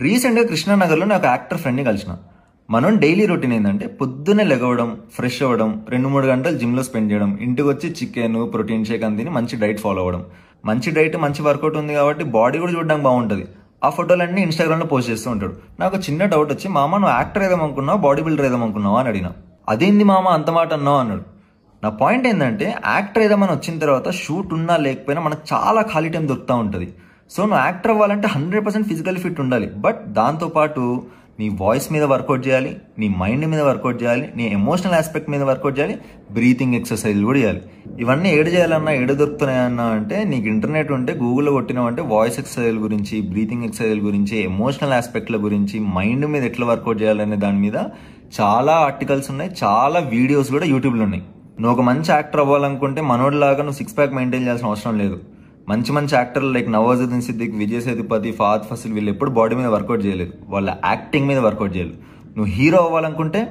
రీసెంట్గా కృష్ణానగర్లో నాకు యాక్టర్ ఫ్రెండ్ని కలిసిన. మనం డైలీ రొటీన్ ఏంటంటే పొద్దున్నే లెగవడం, ఫ్రెష్ అవ్వడం, 2-3 గంటలు జిమ్లో స్పెండ్ చేయడం, ఇంటికి వచ్చి చికెన్, ప్రోటీన్ షేక్ అని తిని మంచి డైట్ ఫాలో అవ్వడం. మంచి డైట్, మంచి వర్కౌట్ ఉంది కాబట్టి బాడీ కూడా చూడడానికి బాగుంటుంది. ఆ ఫోటోలన్నీ ఇన్స్టాగ్రామ్లో పోస్ట్ చేస్తూ ఉంటాడు. నాకు చిన్న డౌట్ వచ్చి, మామ నువ్వు యాక్టర్ ఏదామనుకున్నావు, బాడీ బిల్డర్ ఏదామనుకున్నావా అని అడిగినా. అదేంది మామ అంత మాట అన్నావు అన్నాడు. నా పాయింట్ ఏంటంటే, యాక్టర్ ఏదామని వచ్చిన తర్వాత షూట్ ఉన్నా లేకపోయినా మనకు చాలా ఖాళీ టైం దొరుకుతూ ఉంటుంది. సో నువ్వు యాక్టర్ అవ్వాలంటే 100% ఫిజికల్ ఫిట్ ఉండాలి. బట్ దాంతోపాటు నీ వాయిస్ మీద వర్కౌట్ చేయాలి, నీ మైండ్ మీద వర్కౌట్ చేయాలి, నీ ఎమోషనల్ ఆస్పెక్ట్ మీద వర్కౌట్ చేయాలి, బ్రీతింగ్ ఎక్సర్సైజ్ కూడా చేయాలి. ఇవన్నీ ఏడు చేయాలన్నా, ఏడు దొరుకుతున్నాయన్నా అంటే నీకు ఇంటర్నెట్ ఉంటే గూగుల్లో కొట్టినావంటే వాయిస్ ఎక్సర్సైజ్ గురించి, బ్రీతింగ్ ఎక్సర్సైజ్ గురించి, ఎమోషనల్ ఆస్పెక్ట్ల గురించి, మైండ్ మీద ఎట్లా వర్కౌట్ చేయాలనే దాని మీద చాలా ఆర్టికల్స్ ఉన్నాయి, చాలా వీడియోస్ కూడా యూట్యూబ్లో ఉన్నాయి. నువ్వు ఒక మంచి యాక్టర్ అవ్వాలనుకుంటే మనోడిలాగా నువ్వు 6 ప్యాక్ మెయింటైన్ చేయాల్సిన అవసరం లేదు. మంచి మంచి యాక్టర్లు లైక్ నవాజుద్దీన్ సిద్దిక్, విజయ్ సేతుపతి, ఫహద్ ఫాసిల్ వీళ్ళు ఎప్పుడు బాడీ మీద వర్కౌట్ చేయలేదు, వాళ్ళ యాక్టింగ్ మీద వర్కౌట్ చేయలేదు. నువ్వు హీరో అవ్వాలనుకుంటే